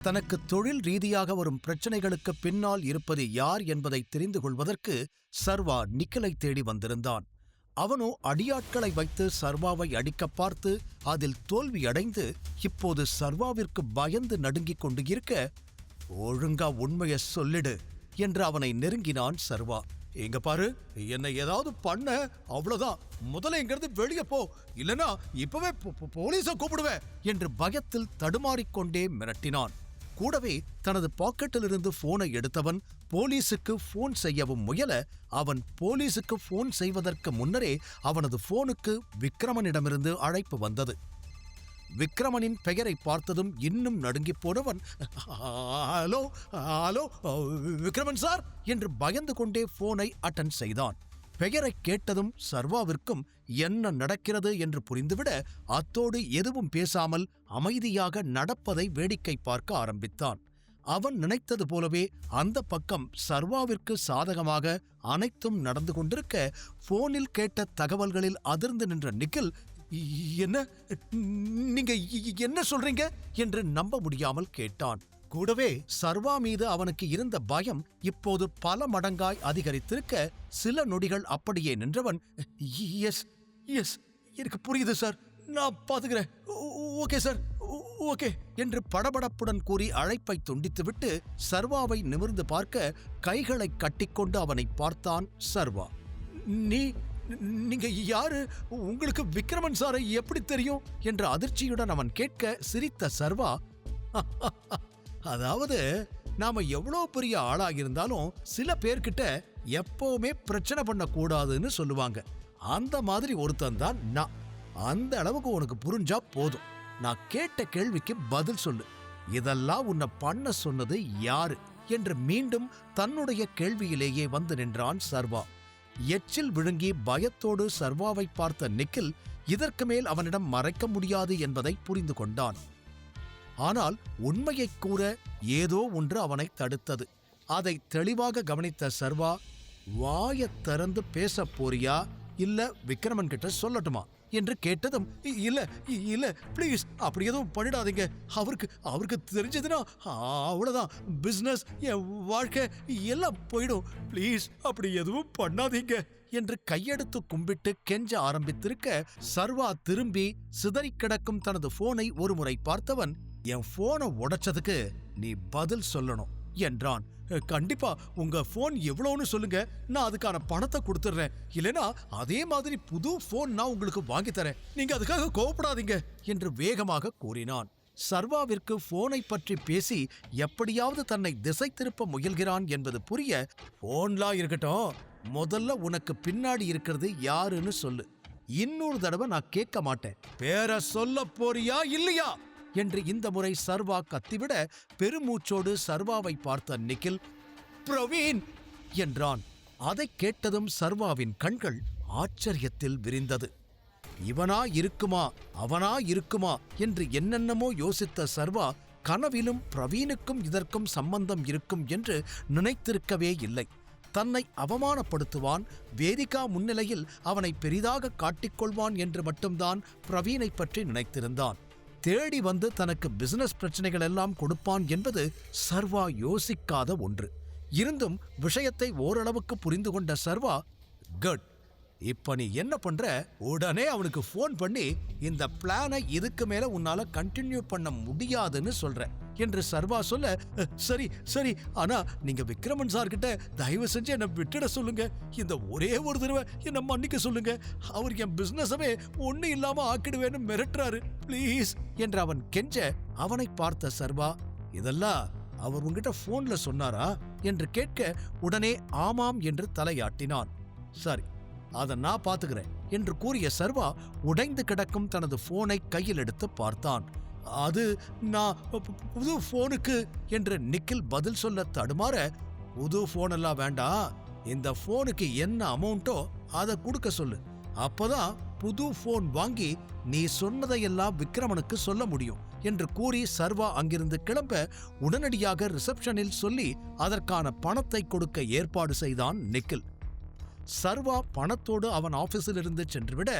தனக்கு தொழில் ரீதியாக வரும் பிரச்சனைகளுக்கு பின்னால் இருப்பது யார் என்பதை தெரிந்து கொள்வதற்கு சர்வா நிக்கிலை தேடி வந்திருந்தான். அவனோ அடியாட்களை வைத்து சர்வாவை அடிக்க பார்த்து அதில் தோல்வியடைந்து இப்போது சர்வாவிற்கு பயந்து நடுங்கிக் கொண்டு இருக்க, ஒழுங்கா உண்மையை சொல்லிடு என்று அவனை நெருங்கினான் சர்வா. இங்க பாரு, என்னை ஏதாவது பண்ண அவ்வளவுதான், முதல்ல இங்கிருந்து வெளியே போ, இல்லனா இப்பவே போலீஸை கூப்பிடுவேன் என்று பயத்தில் தடுமாறிக்கொண்டே மிரட்டினான். கூடவே தனது பாக்கெட்டிலிருந்து போனை எடுத்தவன் போலீசுக்கு போன் செய்யவும் முயல, அவன் போலீசுக்கு போன் செய்வதற்கு முன்னரே அவனது போனுக்கு விக்ரமனிடமிருந்து அழைப்பு வந்தது. விக்ரமனின் பெயரை பார்த்ததும் இன்னும் நடுங்கி போனவன், ஹலோ ஹலோ விக்ரமன் சார் என்று பயந்து கொண்டே போனை அட்டன் செய்தான். பெயரை கேட்டதும் சர்வாவிற்கும் என்ன நடக்கிறது என்று புரிந்துவிட, அத்தோடு எதுவும் பேசாமல் அமைதியாக நடப்பதை வேடிக்கை பார்க்க ஆரம்பித்தான். அவன் நினைத்தது போலவே அந்த பக்கம் சர்வாவிற்கு சாதகமாக அனைத்தும் நடந்து கொண்டிருக்க, போனில் கேட்ட தகவல்களில் அதிர்ந்து நின்ற நிக்கில், என்ன, நீங்க என்ன சொல்றீங்க என்று நம்ப முடியாமல் கேட்டான். கூடவே சர்வா மீது அவனுக்கு இருந்த பயம் இப்போது பல மடங்காய் அதிகரித்திருக்க, சில நொடிகள் அப்படியே நின்றவன், எஸ் எஸ் எனக்கு புரியுது சார், நான் பாத்துக்கிறேன், ஓகே சார், ஓகே என்று படபடப்புடன் கூறி அழைப்பை துண்டித்துவிட்டு சர்வாவை நிமிர்ந்து பார்க்க கைகளை கட்டிக்கொண்டு அவனை பார்த்தான் சர்வா. நீங்க யாரு? உங்களுக்கு விக்ரமன் சாரை எப்படி தெரியும் என்ற அதிர்ச்சியுடன் அவன் கேட்க சிரித்த சர்வா, அதாவது நாம எவ்வளோ பெரிய ஆளாகியிருந்தாலும் சில பேர்கிட்ட எப்பவுமே பிரச்சனை பண்ணக்கூடாதுன்னு சொல்லுவாங்க. அந்த மாதிரி ஒருத்தன் தான் நான். அந்த அளவுக்கு உனக்கு புரிஞ்சா போதும். நான் கேட்ட கேள்விக்கு பதில் சொல்லு. இதெல்லாம் உன்னை பண்ண சொன்னது யாரு என்று மீண்டும் தன்னுடைய கேள்வியிலேயே வந்து நின்றான் சர்வா. எச்சில் விழுங்கி பயத்தோடு சர்வாவை பார்த்த நிக்கில் இதற்கு மேல் அவனிடம் மறைக்க முடியாது என்பதை புரிந்து கொண்டான். ஆனால் உண்மையை கூற ஏதோ ஒன்று அவனை தடுத்தது. அதை தெளிவாக கவனித்த சர்வா, வாயைத் திறந்து பேச போறியா இல்ல விக்ரமன் கிட்ட சொல்லட்டுமா என்று கேட்டதும், இல்ல இல்ல ப்ளீஸ் அப்படி எதுவும் பண்ணிடாதீங்க, அவருக்கு தெரிஞ்சதுன்னா அவ்வளவுதான், பிசினஸ், என் வாழ்க்கை எல்லாம் போயிடும், ப்ளீஸ் அப்படி எதுவும் பண்ணாதீங்க என்று கையெடுத்து கும்பிட்டு கெஞ்ச ஆரம்பித்திருக்க, சர்வா திரும்பி சிதறி கிடக்கும் தனது போனை ஒருமுறை பார்த்தவன், என் போனை உடைச்சதுக்கு நீ பதில் சொல்லணும் என்றான். கண்டிப்பா உங்க போன் எவ்வளவுன்னு சொல்லுங்க, நான் அதுக்கான பணத்தை கொடுத்துறேன், இல்லைனா அதே மாதிரி புது போன் நான் உங்களுக்கு வாங்கி தரேன், நீங்க அதுக்காக கோவப்படாதீங்க என்று வேகமாக கூறினான். சர்வாவிற்கு போனை பற்றி பேசி எப்படியாவது தன்னை திசை திருப்ப முயல்கிறான் என்பது புரிய, போன்லாம் இருக்கட்டும், முதல்ல உனக்கு பின்னாடி இருக்கிறது யாருன்னு சொல்லு, இன்னொரு தடவை நான் கேட்க மாட்டேன், பேரை சொல்ல போறியா இல்லையா என்று இந்த முறை சர்வா கத்திவிட, பெருமூச்சோடு சர்வாவை பார்த்த நிக்கில், பிரவீன் என்றான். அதை கேட்டதும் சர்வாவின் கண்கள் ஆச்சரியத்தில் விரிந்தது. இவனா இருக்குமா அவனா இருக்குமா என்று என்னென்னமோ யோசித்த சர்வா கனவிலும் பிரவீனுக்கும் இதற்கும் சம்பந்தம் இருக்கும் என்று நினைத்திருக்கவே இல்லை. தன்னை அவமானப்படுத்துவான், வேதிகா முன்னிலையில் அவனை பெரிதாக காட்டிக்கொள்வான் என்று மட்டும்தான் பிரவீனை பற்றி நினைத்திருந்தான். தேடி வந்து தனக்கு பிசினஸ் பிரச்சனைகள் எல்லாம் கொடுப்பான் என்பது சர்வா யோசிக்காத ஒன்று. இருந்தும் விஷயத்தை ஓரளவுக்கு புரிந்து கொண்ட சர்வா, குட், இப்ப நீ என்ன பண்ற, உடனே அவனுக்கு போன் பண்ணி இந்த பிளானை இதுக்கு மேல உன்னால கண்டினியூ பண்ண முடியாதுன்னு சொல்ற என்று சர்வா சொல்ல, சரி சரி, ஆனா நீங்க விக்ரமன் சார் கிட்ட தயவு செஞ்சு என்ன விட்டுட சொல்லுங்க, இந்த ஒரே ஒரு தடவை என்ன மன்னிக்க சொல்லுங்க, அவர் என் பிசினஸவே ஒண்ணு இல்லாம ஆக்கிடுவேன்னு மிரட்டுறாரு, பிளீஸ் என்று அவன் கெஞ்ச, அவனை பார்த்த சர்வா, இதெல்லாம் அவர் உங்ககிட்ட போன்ல சொன்னாரா என்று கேட்க, உடனே ஆமாம் என்று தலையாட்டினான். சரி, அதை நான் பாத்துக்கிறேன் என்று கூறிய சர்வா உடைந்து கிடக்கும் தனது போனை கையில் எடுத்து பார்த்தான். அது நான் புது போனுக்கு என்று நிக்கில் பதில் சொல்ல தடுமாற, புது போனெல்லாம் வேண்டாம், இந்த போனுக்கு என்ன அமௌண்ட்டோ அதை கொடுக்க சொல்லு, அப்பதான் புது போன் வாங்கி நீ சொன்னதையெல்லாம் விக்ரமனுக்கு சொல்ல முடியும் என்று கூறி சர்வா அங்கிருந்து கிளம்ப, உடனடியாக ரிசப்ஷனில் சொல்லி அதற்கான பணத்தை கொடுக்க ஏற்பாடு செய்தான் நிக்கில். சர்வா பணத்தோடு அவன் ஆபீஸிலிருந்து சென்றுவிட,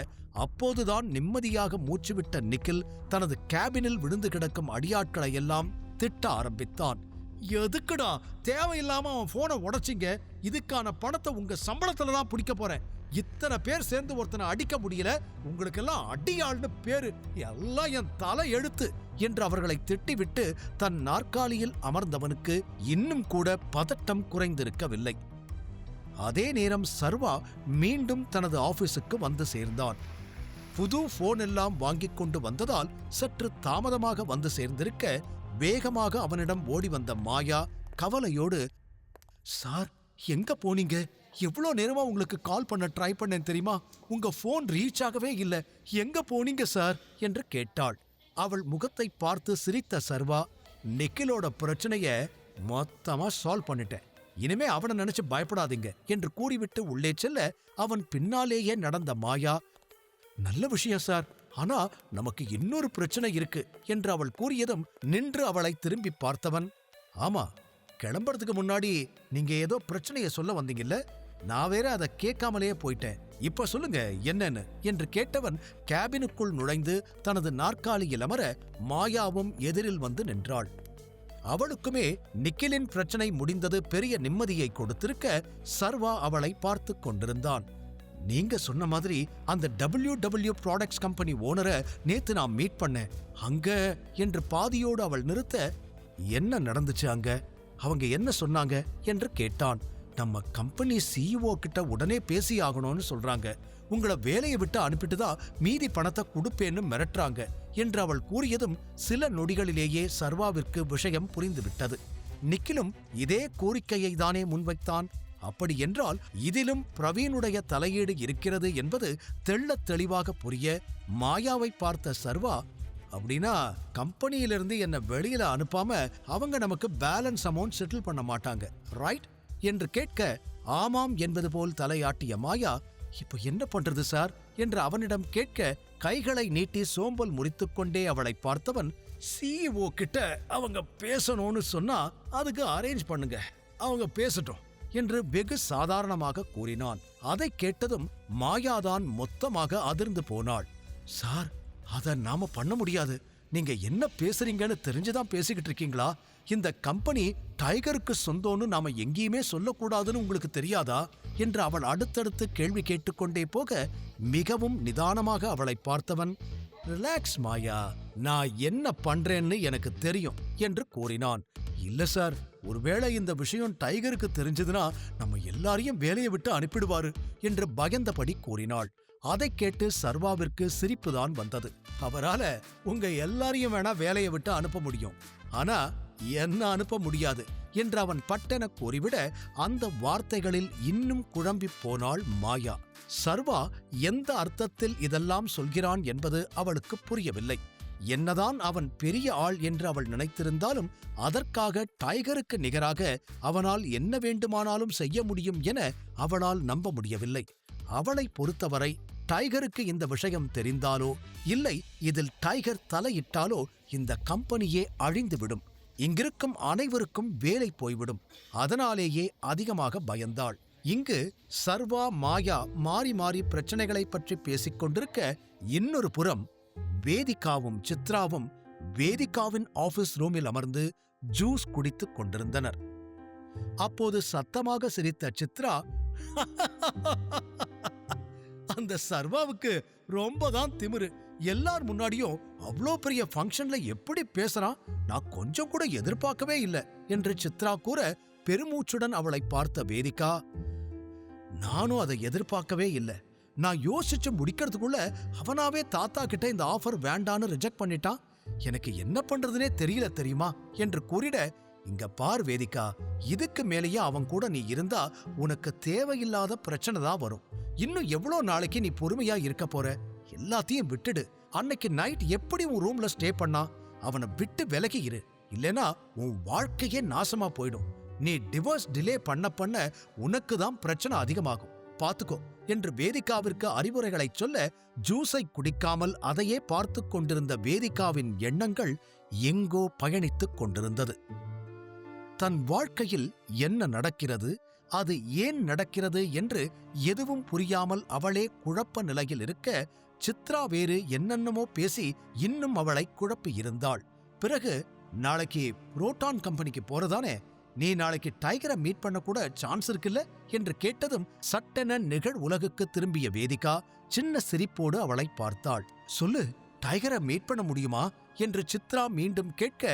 அப்போதுதான் நிம்மதியாக மூச்சுவிட்ட நிக்கில் தனது கேபினில் விழுந்து கிடக்கும் அடியாட்களை எல்லாம் திட்ட ஆரம்பித்தான். எதுக்குடா தேவையில்லாம அவன் போனை உடைச்சிங்க? இதுக்கான பணத்தை உங்க சம்பளத்துல தான் பிடிக்க போறேன். இத்தனை பேர் சேர்ந்து ஒருத்தனை அடிக்க முடியல, உங்களுக்கெல்லாம் அடியாள்னு பேரு, எல்லாம் என் தலை எழுத்து என்று அவர்களை திட்டிவிட்டு தன் நாற்காலியில் அமர்ந்தவனுக்கு இன்னும் கூட பதட்டம் குறைந்திருக்கவில்லை. அதே நேரம் சர்வா மீண்டும் தனது ஆபீஸுக்கு வந்து சேர்ந்தான். புது போன் எல்லாம் வாங்கிக் கொண்டு வந்ததால் சற்று தாமதமாக வந்து சேர்ந்திருக்க வேகமாக அவனிடம் ஓடி வந்த மாயா கவலையோடு, சார் எங்க போனீங்க? எவ்வளோ நேரமா உங்களுக்கு கால் பண்ண ட்ரை பண்ணேன் தெரியுமா? உங்க போன் ரீச் ஆகவே இல்லை. எங்க போனீங்க சார் என்று கேட்டாள். அவள் முகத்தை பார்த்து சிரித்த சர்வா, நிக்கிலோட பிரச்சனைய மொத்தமா சால்வ் பண்ணிட்டேன், இனிமே அவனை நினைச்சு பயப்படாதீங்க என்று கூறிவிட்டு உள்ளே செல்ல அவன் பின்னாலேயே நடந்த மாயா, நல்ல விஷயம் சார், ஆனா நமக்கு இன்னொரு பிரச்சனை இருக்கு என்று அவள் கூறியதும் நின்று அவளை திரும்பி பார்த்தவன், ஆமா கிளம்புறதுக்கு முன்னாடி நீங்க ஏதோ பிரச்சனைய சொல்ல வந்தீங்கல்ல, நான் வேற அதை கேட்காமலேயே போயிட்டேன், இப்ப சொல்லுங்க என்னன்னு என்று கேட்டவன் கேபினுக்குள் நுழைந்து தனது நாற்காலியில் அமர மாயாவும் எதிரில் வந்து நின்றாள். அவளுக்குமே நிக்கிலின் பிரச்சனை முடிந்தது பெரிய நிம்மதியை கொடுத்திருக்க சர்வா அவளை பார்த்து கொண்டிருந்தான். நீங்க சொன்ன மாதிரி அந்த WW ப்ராடக்ட்ஸ் கம்பெனி ஓனரை நேத்து நான் மீட் பண்ணேன். அங்க என்று பாதியோடு அவள் நிறுத்த, என்ன நடந்துச்சு அங்க, அவங்க என்ன சொன்னாங்க என்று கேட்டான். நம்ம கம்பெனி CEO கிட்ட உடனே பேசி ஆகணும்னு சொல்றாங்க, உங்களை வேலையை விட்டு அனுப்பிட்டுதான் மீதி பணத்தை கொடுப்பேன்னு மிரட்டுறாங்க என்று அவள் கூறியதும் சில நொடிகளிலேயே சர்வாவிற்கு விஷயம் புரிந்துவிட்டது. நிக்கிலும் இதே கோரிக்கையை தானே முன்வைத்தான். அப்படி என்றால் இதிலும் பிரவீனுடைய தலையீடு இருக்கிறது என்பது தெள்ளத் தெளிவாக புரிய மாயாவை பார்த்த சர்வா, அப்படின்னா கம்பெனியிலிருந்து என்ன வெளியில அனுப்பாம அவங்க நமக்கு பேலன்ஸ் அமௌண்ட் செட்டில் பண்ண மாட்டாங்க, ரைட் என்று கேட்க ஆமாம் என்பது போல் தலையாட்டிய மாயா, இப்போ என்ன பண்றது சார் என்று அவனிடம் கேட்க கைகளை நீட்டி சோம்பல் முறித்துக்கொண்டே அவளை பார்த்தவன், CEO கிட்ட அவங்க பேசணும்னு சொன்னா அதுக்கு அரேஞ்ச் பண்ணுங்க, அவங்க பேசட்டும் என்று வெகு சாதாரணமாக கூறினான். அதை கேட்டதும் மாயாதான் மொத்தமாக அதிர்ந்து போனாள். சார் அத நாம பண்ண முடியாது, நீங்க என்ன பேசுறீங்கன்னு தெரிஞ்சுதான் பேசிக்கிட்டு இருக்கீங்களா? இந்த கம்பெனி டைகருக்கு சொந்தம்னு நாம எங்கேயுமே சொல்லக்கூடாதுன்னு உங்களுக்கு தெரியாதா என்று அவள் அடுத்தடுத்து கேள்வி கேட்டுக்கொண்டே போக மிகவும் நிதானமாக அவளை பார்த்தவன், ரிலாக்ஸ் மாயா, நான் என்ன பண்றேன்னு எனக்கு தெரியும் என்று கூறினான். இல்ல சார், ஒருவேளை இந்த விஷயம் டைகருக்கு தெரிஞ்சதுன்னா நம்ம எல்லாரையும் வேலையை விட்டு அனுப்பிடுவாரு என்று பயந்தபடி கூறினாள். அதை கேட்டு சர்வாவிற்கு சிரிப்புதான் வந்தது. அவரால உங்க எல்லாரையும் வேணா வேலையை விட்டு அனுப்ப முடியும், ஆனா என்ன அனுப்ப முடியாது என்று அவன் பட்டென கூறிவிட அந்த வார்த்தைகளில் இன்னும் குழம்பி போனாள் மாயா. சர்வா எந்த அர்த்தத்தில் இதெல்லாம் சொல்கிறான் என்பது அவளுக்கு புரியவில்லை. என்னதான் அவன் பெரிய ஆள் என்று அவள் நினைத்திருந்தாலும் அதற்காக டைகருக்கு நிகராக அவனால் என்ன வேண்டுமானாலும் செய்ய முடியும் என அவளால் நம்ப முடியவில்லை. அவளை பொறுத்தவரை டைகருக்கு இந்த விஷயம் தெரிந்தாலோ இல்லை இதில் டைகர் தலையிட்டாலோ இந்த கம்பெனியே அழிந்துவிடும், இங்கிருக்கும் அனைவருக்கும் வேலை போய்விடும். அதனாலேயே அதிகமாக பயந்தாள். இங்கு சர்வா மாயா மாறி மாறி பிரச்சனைகளை பற்றி பேசிக் கொண்டிருக்க இன்னொரு புறம் வேதிகாவும் சித்ராவும் வேதிகாவின் ஆபீஸ் ரூமில் அமர்ந்து ஜூஸ் குடித்துக் கொண்டிருந்தனர். அப்போது சத்தமாக சிரித்த சித்ரா, அந்த சர்வாவுக்கு ரொம்பதான் திமிரு, எல்லார் முன்னாடியும் அவ்வளோ பெரிய ஃபங்க்ஷன்ல எப்படி பேசுறான், நான் கொஞ்சம் கூட எதிர்பார்க்கவே இல்லை என்று சித்ரா கூற பெருமூச்சுடன் அவளை பார்த்த வேதிகா, நானும் அதை எதிர்பார்க்கவே இல்லை, நான் யோசிச்சு முடிக்கிறதுக்குள்ள அவனாவே தாத்தா கிட்ட இந்த ஆஃபர் வேண்டான்னு ரிஜெக்ட் பண்ணிட்டான், எனக்கு என்ன பண்றதுனே தெரியல தெரியுமா என்று கூறிட, இங்க பார் வேதிகா, இதுக்கு மேலேயே அவன் கூட நீ இருந்தா உனக்கு தேவையில்லாத பிரச்சனை தான் வரும். இன்னும் எவ்வளோ நாளைக்கு நீ பொறுமையா இருக்க போற? எல்லாத்தையும் விட்டுடு. அன்னைக்கு நைட் எப்படி உன் ரூம்ல ஸ்டே பண்ணா? அவனை விட்டு விலகி இரு, இல்லனா உன் வாழ்க்கையே நாசமா போயிடும். நீ டிவோர்ஸ் டிலே பண்ண உனக்கு தான் பிரச்சனை அதிகமாகும், பாத்துக்கோ என்று வேதிகாவிற்கு அறிவுரைகளை சொல்ல ஜூஸை குடிக்காமல் அதையே பார்த்து கொண்டிருந்த வேதிகாவின் எண்ணங்கள் எங்கோ பயணித்துக் கொண்டிருந்தது. தன் வாழ்க்கையில் என்ன நடக்கிறது, அது ஏன் நடக்கிறது என்று எதுவும் புரியாமல் அவளே குழப்ப நிலையில் இருக்க சித்ரா வேறு என்னென்னமோ பேசி இன்னும் அவளை குழப்பியிருந்தாள். பிறகு நாளைக்கு புரோட்டான் கம்பெனிக்கு போறதானே, நீ நாளைக்கு டைகரை மீட் பண்ண கூட சான்ஸ் இருக்குல்ல என்று கேட்டதும் சட்டென நிகழ் உலகுக்கு திரும்பிய வேதிகா சின்ன சிரிப்போடு அவளை பார்த்தாள். சொல்லு, டைகரை மீட் பண்ண முடியுமா என்று சித்ரா மீண்டும் கேட்க,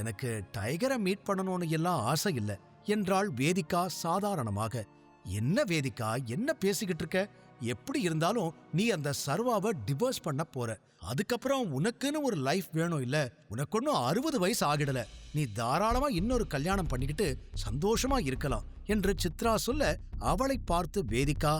எனக்கு டைகரை மீட் பண்ணணும்னு எல்லாம் ஆசை இல்ல என்றாள் வேதிகா சாதாரணமாக. என்ன வேதிகா, என்ன பேசிக்கிட்டு இருக்க? எப்படி இருந்தாலும் நீ அந்த சர்வாவை டிவோர்ஸ் பண்ண போற. அதுக்கப்புறம் உனக்குன்னு ஒரு லைஃப் வேணும் இல்ல? உனக்கு ஒன்னும் 60 வயசு ஆகிடல. நீ தாராளமா இன்னொரு கல்யாணம் பண்ணிக்கிட்டு சந்தோஷமா இருக்கலாம் என்று சித்ரா சொல்ல, அவளை பார்த்து வேதிகா,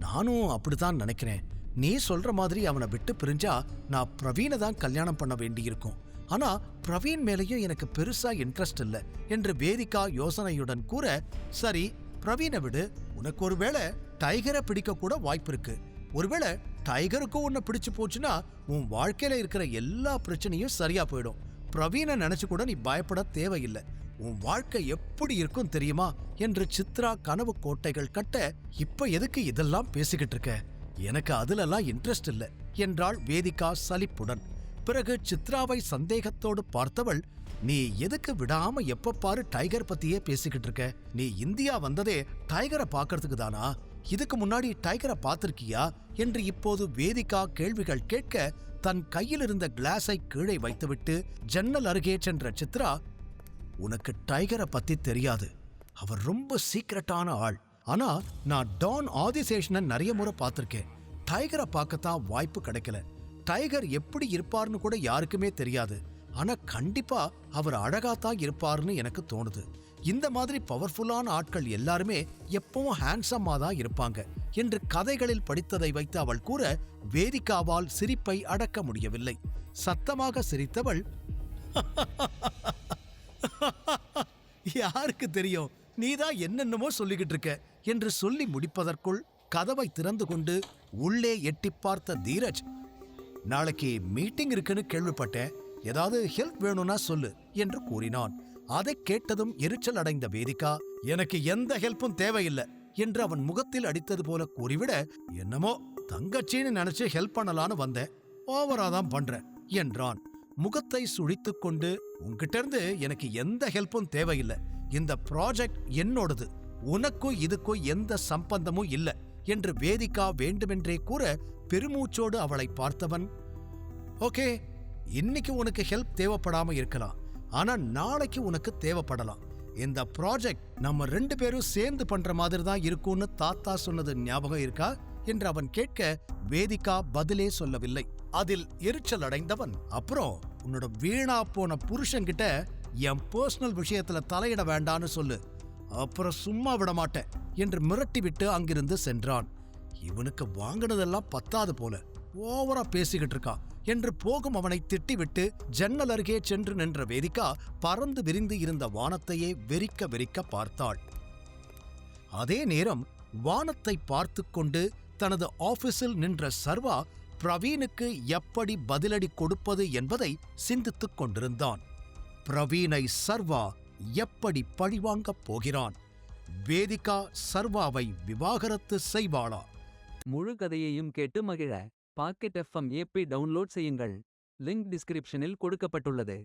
நானும் அப்படித்தான் நினைக்கிறேன். நீ சொல்ற மாதிரி அவனை விட்டு பிரிஞ்சா நான் பிரவீனை தான் கல்யாணம் பண்ண வேண்டியிருக்கும். ஆனா பிரவீன் மேலேயும் எனக்கு பெருசா இன்ட்ரெஸ்ட் இல்ல என்று வேதிகா யோசனையுடன் கூற, சரி பிரவீனை விடு. உனக்கு ஒருவேளை டைகரை பிடிக்க கூட வாய்ப்பு இருக்கு. ஒருவேளை டைகருக்கும் உன்னை பிடிச்சு போச்சுன்னா உன் வாழ்க்கையில இருக்கிற எல்லா பிரச்சனையும் சரியா போயிடும். பிரவீனை நினைச்சு கூட நீ பயப்பட தேவையில்லை. உன் வாழ்க்கை எப்படி இருக்கும் தெரியுமா என்று சித்ரா கனவு கோட்டைகள் கட்ட, இப்ப எதுக்கு இதெல்லாம் பேசிக்கிட்டு இருக்க? எனக்கு அதுலெல்லாம் இன்ட்ரெஸ்ட் இல்ல என்றாள் வேதிகா சலிப்புடன். பிறகு சித்ராவை சந்தேகத்தோடு பார்த்தவள், நீ எதுக்கு விடாம எப்ப பாரு டைகர் பத்தியே பேசிக்கிட்டு இருக்க? நீ இந்தியா வந்ததே டைகரை பாக்கிறதுக்கு தானா? இதுக்கு முன்னாடி டைகரை பார்த்திருக்கியா என்று இப்போது வேதிகா கேள்விகள் கேட்க, தன் கையில் இருந்த கிளாஸை கீழே வைத்துவிட்டு ஜன்னல் அருகே சென்ற சித்ரா, உனக்கு டைகரை பத்தி தெரியாது. அவர் ரொம்ப சீக்கிரட்டான ஆள். ஆனா நான் டான் ஆதிசேஷனை நிறைய முறை பார்த்திருக்கேன். டைகரை பார்க்கத்தான் வாய்ப்பு கிடைக்கல. டைகர் எப்படி இருப்பார்னு கூட யாருக்குமே தெரியாது. ஆனா கண்டிப்பா அவர் அழகாத்தான் இருப்பார்னு எனக்கு தோணுது. இந்த மாதிரி பவர்ஃபுல்லான ஆட்கள் எல்லாருமே எப்பவும் ஹேண்ட்ஸம்மா தான் இருப்பாங்க என்று கதைகளில் படித்ததை வைத்து அவள் கூற, வேதிகாவால் சிரிப்பை அடக்க முடியவில்லை. சத்தமாக சிரித்தவள், யாருக்கு தெரியும், நீதான் என்னென்னமோ சொல்லிக்கிட்டு இருக்க என்று சொல்லி முடிப்பதற்குள் கதவை திறந்து கொண்டு உள்ளே எட்டி பார்த்த தீரஜ், நாளைக்கு மீட்டிங் இருக்குன்னு கேள்விப்பட்டேன், ஏதாவது ஹெல்ப் வேணும்னா சொல்லு என்று கூறினான். அதை கேட்டதும் எரிச்சல் அடைந்த வேதிகா, எனக்கு எந்த ஹெல்ப்பும் தேவையில்லை என்று அவன் முகத்தில் அடித்தது போல கூறிவிட, என்னமோ தங்கச்சின்னு நினைச்சு ஹெல்ப் பண்ணலான்னு வந்தேன், ஓவராதான் பண்ற என்றான். முகத்தை சுழித்துக் கொண்டு, உன்கிட்ட இருந்து எனக்கு எந்த ஹெல்ப்பும் தேவையில்லை. இந்த ப்ராஜெக்ட் என்னோடது. உனக்கும் இதுக்கும் எந்த சம்பந்தமும் இல்லை என்று வேதிகா வேண்டுமென்றே கூற, பெருமூச்சோடு அவளை பார்த்தவன், ஓகே, இன்னைக்கு உனக்கு ஹெல்ப் தேவைப்படாம இருக்கலாம். ஆனா நாளைக்கு உனக்கு தேவைப்படலாம். இந்த ப்ராஜெக்ட் நம்ம 2 பேரும் சேர்ந்து பண்ற மாதிரி தான் இருக்கும்னு தாத்தா சொன்னது ஞாபகம் இருக்கா என்று அவன் கேட்க, வேதிகா பதிலே சொல்லவில்லை. அதில் எரிச்சல் அடைந்தவன், அப்புறம் உன்னோட வீணா போன புருஷன்கிட்ட என் பர்சனல் விஷயத்துல தலையிட வேண்டான்னு சொல்லு, அப்புறம் சும்மா விட மாட்டேன் என்று மிரட்டிவிட்டு அங்கிருந்து சென்றான். இவனுக்கு வாங்கினதெல்லாம் பத்தாது போல, ஓவரா பேசிக்கிட்டு இருக்கான் என்று போகும் அவனை திட்டிவிட்டு ஜன்னல் அருகே சென்று நின்ற வேதிகா பறந்து விரிந்து இருந்த வானத்தையே வெறிக்க வெறிக்க பார்த்தாள். அதே நேரம் வானத்தை பார்த்து கொண்டு தனது ஆபீஸில் நின்ற சர்வா பிரவீனுக்கு எப்படி பதிலடி கொடுப்பது என்பதை சிந்தித்துக் கொண்டிருந்தான். பிரவீனை சர்வா எப்படி பழிவாங்கப் போகிறான்? வேதிகா சர்வாவை விவாகரத்து செய்வாளா? முழு கதையையும் கேட்டு மகிழ பாக்கெட் FM ஆப்பை டவுன்லோட் செய்யுங்கள். லிங்க் டிஸ்கிரிப்ஷனில் கொடுக்கப்பட்டுள்ளது.